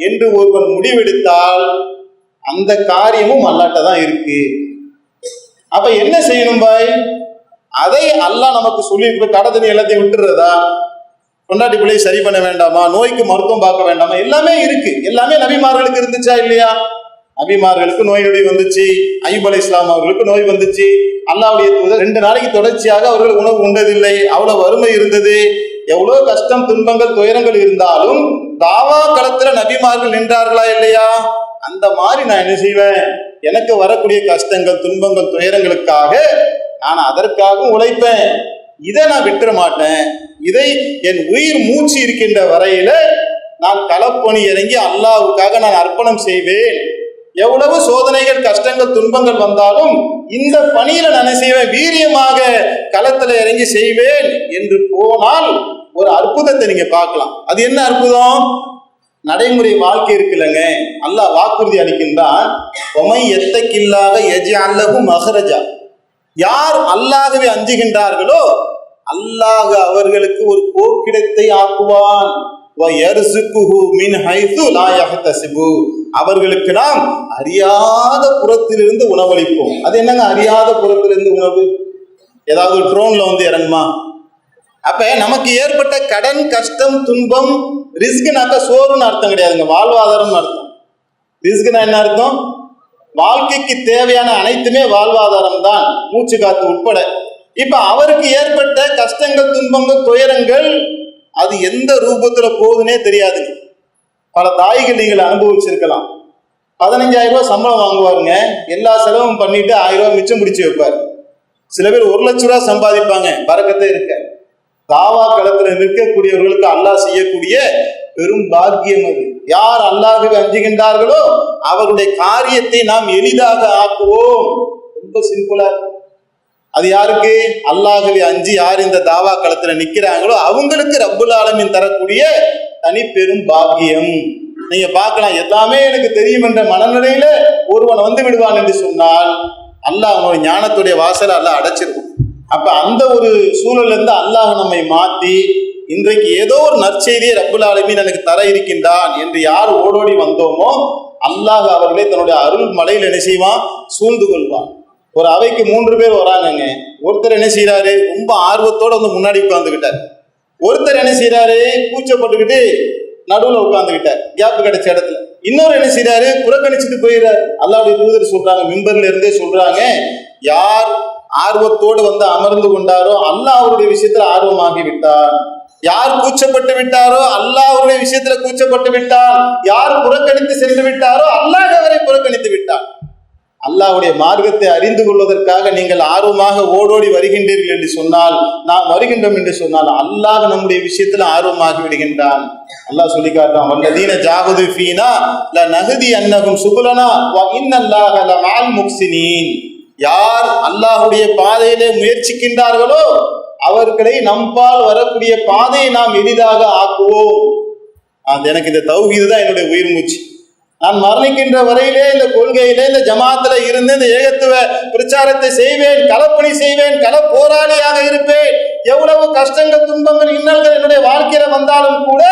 என்று ஒருவன் முடிவெடுத்தால் அந்த காரியமும் அல்லாட்ட தான் இருக்கு. அப்ப என்ன செய்யணும் பாய்? அதை அல்லாஹ் நமக்கு சொல்லி கடத்தனி எல்லாத்தையும் விட்டுறதா? கொண்டாட்டி பிள்ளையை சரி பண்ண வேண்டாமா? நோய்க்கு மருத்துவம் பார்க்க வேண்டாமா? எல்லாமே இருக்கு. எல்லாமே நபிமார்களுக்கு இருந்துச்சா இல்லையா? நபிமார்களுக்கு நோய் நொடி வந்துச்சு. அய்யூப் அலைஹிஸ்ஸலாம் அவர்களுக்கு நோய் வந்துச்சு. அல்லாஹ்வுடைய தூதர் 2 நாளைக்கு தொடர்ச்சியாக அவர்கள் உணவு உண்டதில்லை. அவ்வளவு வறுமை இருந்தது. எவ்வளவு கஷ்டம், துன்பங்கள், துயரங்கள் இருந்தாலும் தாவா களத்துல நபிமார்கள் நின்றார்களா இல்லையா? அந்த மாதிரி நான் என்ன செய்வேன்? எனக்கு வரக்கூடிய கஷ்டங்கள், துன்பங்கள், துயரங்களுக்காக நான் அதற்காகவும் உழைப்பேன். இதை நான் விட்டுற மாட்டேன். இதை என் உயிர் மூச்சு இருக்கின்ற வரையில நான் களப்பணி இறங்கி அல்லாஹ்வுக்காக நான் அர்ப்பணம் செய்வேன். எவ்வளவு சோதனைகள், கஷ்டங்கள், துன்பங்கள் வந்தாலும் இந்த பணியில நான் செய்வேன், வீரியமாக களத்துல இறங்கி செய்வேன் என்று போனால் ஒரு அற்புதத்தை நீங்க பார்க்கலாம். அது என்ன அற்புதம்? நடைமுறை வாழ்க்கை இருக்குல்லங்க, அல்லாஹ் வாக்குறுதி அளிக்கின்றான், ஒமை எத்தக்கில்லாக யஜ்அல்லஹு மஹ்ரஜா. யார் அல்லாஹ்வை அஞ்சுகின்றார்களோ அல்லாஹ் அவர்களுக்கு ஒரு போக்கிடத்தை ஆக்குவான். அவர்களுக்கு நாம் அறியாத புறத்திலிருந்து உணவளிப்போம். அது என்னங்க அறியாத புறத்திலிருந்து உணவு? ஏதாவது ட்ரோன்ல வந்து இறங்குமா? அப்ப நமக்கு ஏற்பட்ட கடன், கஷ்டம், துன்பம், ரிஸ்க்னாக்க சோறுன்னு அர்த்தம் கிடையாதுங்க, வாழ்வாதாரம் அர்த்தம். ரிஸ்க்னா என்ன அர்த்தம்? வாழ்க்கைக்கு தேவையான அனைத்துமே வாழ்வாதாரம் தான், மூச்சு காத்து உட்பட. இப்ப அவருக்கு ஏற்பட்ட கஷ்டங்கள், துன்பங்கள், துயரங்கள் அது எந்த ரூபத்துல போகுதுன்னே தெரியாது. பல தாய்கள் நீங்கள் அனுபவிச்சிருக்கலாம். 15,000 ரூபாய் சம்பளம் வாங்குவாருங்க, எல்லா செலவும் பண்ணிட்டு 1000 ரூபாய் மிச்சம் பிடிச்சு வைப்பார். சில பேர் 1,00,000 ரூபாய் சம்பாதிப்பாங்க, பரக்கத்தே இருக்க. தாவா களத்துல நிற்கக்கூடியவர்களுக்கு அல்லாஹ் செய்யக்கூடிய பெரும் பாக்கியம் அது. யார் அல்லாஹ்வை அஞ்சுகின்றார்களோ அவருடைய காரியத்தை நாம் எளிதாக ஆக்குவோம். ரொம்ப சிம்பிளா. அது யாருக்கு? அல்லாஹ்வை அஞ்சி யார் இந்த தாவா களத்துல நிக்கிறாங்களோ அவங்களுக்கு ரப்புல் ஆலமீன் தரக்கூடிய தனி பெரும் பாக்கியம். நீங்க பார்க்கலாம், எல்லாமே எனக்கு தெரியும் என்ற மனநிலையில ஒருவன் வந்து விடுவான் என்று சொன்னால் அல்லாஹ் அவனுடைய ஞானத்துடைய வாசலை அல்லாஹ் அடைச்சிருக்கும். அப்ப அந்த ஒரு சூழல்ல இருந்து அல்லாஹ் நம்மை மாத்தி இன்றைக்கு ஏதோ ஒரு நற்செய்தியை ரப்புல் ஆலமீன் எனக்கு தர இருக்கின்றான் என்று யார் ஓடோடி வந்தோமோ அல்லாஹ் அவர்களே தன்னுடைய அருள் மலையில் என்ன செய்வான்? சூழ்ந்து கொள்வான். ஒரு அவைக்கு 3 பேர் வராங்கங்க. ஒருத்தர் என்ன செய்யறாரு? ரொம்ப ஆர்வத்தோட வந்து முன்னாடி உட்கார்ந்துகிட்டார். ஒருத்தர் என்ன செய்யறாரு? கூச்சப்பட்டுக்கிட்டு நடுவுல உட்கார்ந்துகிட்டார், கேப் கிடைச்ச இடத்துல. இன்னொரு என்ன செய்யறாரு? புறக்கணிச்சுட்டு போயிடுறாரு. அல்லாஹ்வுடைய தூதர் சொல்றாங்க, மிம்பர்ல இருந்தே சொல்றாங்க, யார் ஆர்வத்தோடு வந்து அமர்ந்து கொண்டாரோ அல்லாஹ் அவருடைய விஷயத்துல ஆர்வமாகி விட்டார். யார் கூச்சப்பட்டு விட்டாரோ அல்லாஹ்வுடைய விஷயத்துல கூச்சப்பட்டு விட்டார், யார் புறக்கணித்து சென்று விட்டாரோ அல்லாஹ் அவரை புறக்கணித்து விட்டார். அல்லாஹ்வுடைய மார்க்கத்தை அறிந்து கொள்வதற்காக நீங்கள் ஆர்வமாக ஓடோடி வருகின்றீர்கள் என்று சொன்னால், நாம் வருகின்றோம் என்று சொன்னால், அல்லாஹ் நம்முடைய விஷயத்துல ஆர்வமாகி விடுகின்றான். அல்லாஹ் சொல்லி காட்டான், வல்லதீன ஜாஹது ஃபீனா லநஹதி அன்னஹும் சுபுலனா வ இன்னல்லாஹ லமஅல் முஹ்சினீன். யார் அல்லாஹ்வுடைய பாதையிலே முயற்சிக்கின்றார்களோ அவர்களை நம்பால் வரக்கூடிய பாதையை நாம் எளிதாக ஆக்குவோம். எனக்கு இந்த தௌஹீது தான் என்னுடைய உயிர் மூச்சு. நான் மரணிக்கின்ற வரையிலே இந்த கொள்கையிலே இந்த ஜமாத்துல இருந்து இந்த ஏகத்துவ பிரச்சாரத்தை செய்வேன், களப்பணி செய்வேன், கள போராளியாக இருப்பேன். எவ்வளவு கஷ்டங்கள், துன்பங்கள், இன்னல்கள் என்னுடைய வாழ்க்கையில வந்தாலும் கூட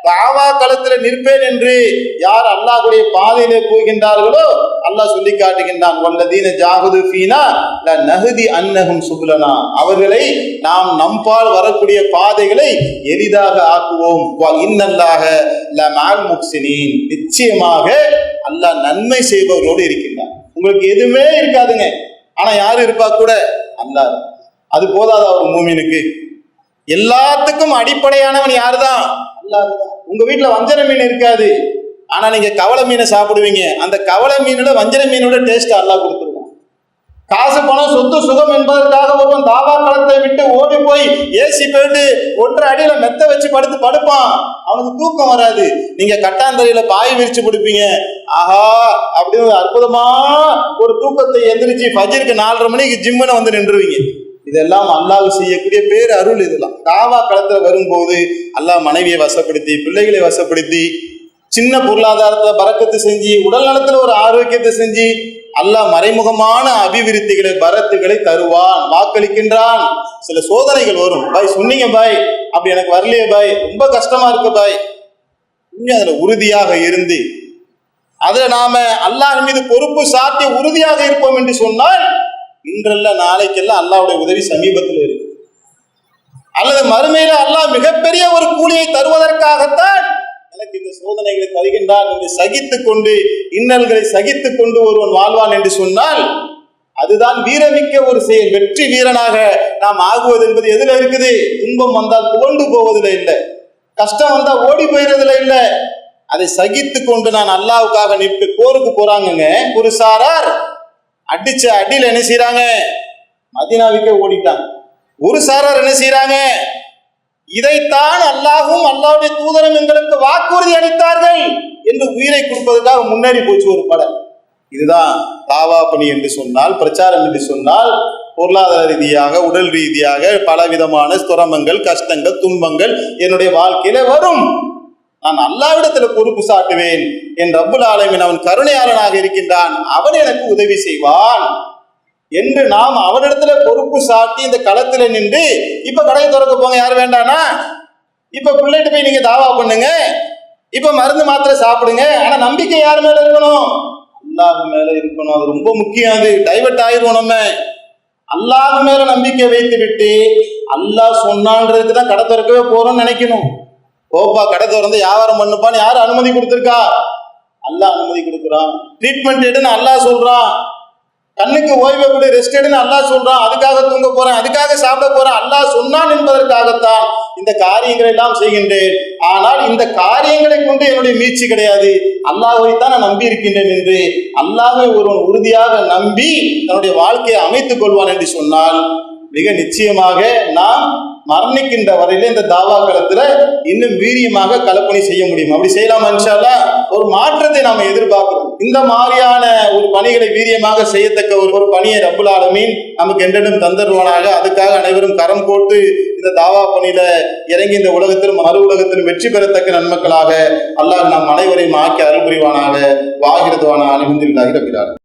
தாவா களத்துல நிற்பேன் என்று யார் அல்லாஹ்வுடைய பாதையிலே போகின்றார்களோ அல்லாஹ் சொல்லி காட்டுகின்றான், வல்லதீன ஜாஹது ஃபீனா லநஹதி அன்னஹும் சுபுலனா. அவர்களை நாம் நம்பால் வரக்கூடிய பாதைகளை எளிதாக ஆக்குவோம். வ இன்னல்லாஹ லமஅல் முஹ்சினீன். நிச்சயமாக அல்லாஹ் நன்மை செய்பவர்களோடு இருக்கின்றான். உங்களுக்கு எதுவுமே இருக்காதுங்க, ஆனா யாரு இருப்பா கூட? அல்லாஹ். அது போதாதா ஒரு மூமினுக்கு? எல்லாத்துக்கும் அடிப்படையானவன் யாருதான்? அல்லாஹ். உங்க வீட்டுல வஞ்சர மீன் இருக்காது, ஆனா நீங்க கவலை மீனை சாப்பிடுவீங்க. அந்த கவலை மீனோட வஞ்சர மீனோட டேஸ்ட் அல்லாஹ் கொடுத்துருவான். காசு பணம் சொத்து சுகம் என்பதற்காக ஒருவன் தாவா களத்தை விட்டு ஓடி போய் ஏசி போயிட்டு ஒன்றரை அடியில மெத்த வச்சு படுப்பான், அவனுக்கு தூக்கம் வராது. நீங்க கட்டாந்தரையில பாய் விரிச்சு படுப்பீங்க, ஆஹா அப்படின்னு ஒரு அற்புதமா ஒரு தூக்கத்தை எந்திரிச்சு ஃபஜ்ருக்கு 4:30 மணிக்கு ஜிம்முன்னு வந்து நின்றுவீங்க. இதெல்லாம் அல்லாஹ் செய்யக்கூடிய பேர் அருள். இதெல்லாம் தாவா களத்துல வரும்போது அல்லாஹ் மனைவியை வசப்படுத்தி, பிள்ளைகளை வசப்படுத்தி, சின்ன பொருளாதாரத்துல பரக்கத்து செஞ்சு, உடல் நலத்துல ஒரு ஆரோக்கியத்தை செஞ்சு அல்லாஹ் மறைமுகமான அபிவிருத்திகளை பரத்துகளை தருவான், வாக்களிக்கின்றான். சில சோதனைகள் வரும். பாய் சொன்னீங்க பாய், அப்படி எனக்கு வரலையே பாய், ரொம்ப கஷ்டமா இருக்கு பாய். அதுல உறுதியாக இருந்து அதுல நாம அல்லாஹ் மீது பொறுப்பு சாட்டி உறுதியாக இருப்போம் என்று சொன்னால் இன்றல்ல நாளைக்கெல்லாம் அல்லாஹ்வுடைய உதவி சமீபத்தில் இருக்கு. அல்லது மறுமையில அல்லாஹ் மிகப்பெரிய ஒரு கூலியை தருவதற்காகத்தான் எனக்கு இந்த சோதனைகளை தருகின்றான் என்று சகித்துக் கொண்டு, இன்னல்களை சகித்துக் கொண்டு ஒருவன் வாழ்வான் என்று சொன்னால் அதுதான் வீரமிக்க ஒரு செயல். வெற்றி வீரனாக நாம் ஆகுவது என்பது எதுல இருக்குது? துன்பம் வந்தால் துவண்டு போவதில்லை இல்லை, கஷ்டம் வந்தா ஓடி போயிடுறதுல இல்லை, அதை சகித்து கொண்டு நான் அல்லாஹ்வுக்காக நிற்பு. போருக்கு போறாங்கங்க ஒரு சாரார், அடிச்ச அடியில என்ன செய்யறாங்க? மதீனாவுக்கே ஓடிட்டாங்க. ஒரு சாரார் என்ன செய்யறாங்க? இதைத்தான் அல்லாஹும் அல்லாஹ்வுடைய தூதரும் எங்களுக்கு வாக்குறுதி அளித்தார்கள் என்று உயிரை கொடுப்பதற்காக முன்னேறி போச்சு ஒரு படை. இதுதான் தாவா பணி என்று சொன்னால், பிரச்சாரம் என்று சொன்னால், பொருளாதார ரீதியாக உடல் ரீதியாக பலவிதமான சிரமங்கள், கஷ்டங்கள், துன்பங்கள் என்னுடைய வாழ்க்கையில வரும். நான் அல்லாஹ்விடத்துல பொறுப்பு சாட்டுவேன். என் ரப்புல் ஆலமீன் அவன் கருணையாளனாக இருக்கின்றான், அவன் எனக்கு உதவி செய்வான் என்று நாம் அவனிடத்துல பொறுப்பு சாட்டி இந்த களத்துல நின்று, இப்ப கடையை திறக்க போங்க யாரு வேண்டானா, இப்ப பிள்ளைட்டு போய் நீங்க தாவா பண்ணுங்க, இப்ப மருந்து மாத்திரை சாப்பிடுங்க, ஆனா நம்பிக்கை யார் மேல இருக்கணும்? அல்லாஹ் மேல இருக்கணும். அது ரொம்ப முக்கியம். அது டைவர்ட் ஆயிரும். நம்ம அல்லாஹ் மேல நம்பிக்கை வைத்து விட்டு அல்லாஹ் சொன்னான்றதுக்கு தான் கடை திறக்கவே போறோம்னு நினைக்கணும். போப்பா கடை திறந்து வியாபாரம் பண்ணுப்பான்னு யாரு அனுமதி கொடுத்திருக்கா? அல்லாஹ் அனுமதி கொடுக்குறான். ட்ரீட்மெண்ட் எடுன்னு அல்லாஹ் சொல்றான். கண்ணுக்கு ஓய்வை விட ரெஸ்ட் எடுன்னு அல்லாஹ் சொல்றான். அதுக்காக தூங்க போறேன், அதுக்காக சாப்பிட போறேன், அல்லாஹ் சொன்னான் என்பதற்காகத்தான் இந்த காரியங்களை எல்லாம் செய்கின்றேன். ஆனால் இந்த காரியங்களை கொண்டு என்னுடைய மீட்சி கிடையாது, அல்லாஹ்வை தான் நான் நம்பி இருக்கின்றேன் என்று அல்லாஹ்வை ஒருவன் உறுதியாக நம்பி தன்னுடைய வாழ்க்கையை அமைத்துக் கொள்வான் என்று சொன்னால் மிக நிச்சயமாக நாம் மரணிக்கின்ற வரையில இந்த தாவா களத்துல இன்னும் வீரியமாக களப்பணி செய்ய முடியும். அப்படி செய்யலாம் இன்ஷா அல்லாஹ். ஒரு மாற்றத்தை நாம எதிர்பார்க்கிறோம். இந்த மாதிரியான ஒரு பணிகளை வீரியமாக செய்யத்தக்க ஒரு பணியை ரப்புல் ஆலமீன் நமக்கு என்றென்றும் தந்தருவானாக. அதுக்காக அனைவரும் கரம் போட்டு இந்த தாவா பணியில இறங்கி இந்த உலகத்திலும் மறு உலகத்திலும் வெற்றி பெறத்தக்க நன்மக்களாக அல்லாஹ் நம் அனைவரையும் ஆக்கி அருள் புரிவானாக. வாகிரதுவான அல்ஹம்துலில்லாஹி ரப்பில் ஆலமீன்.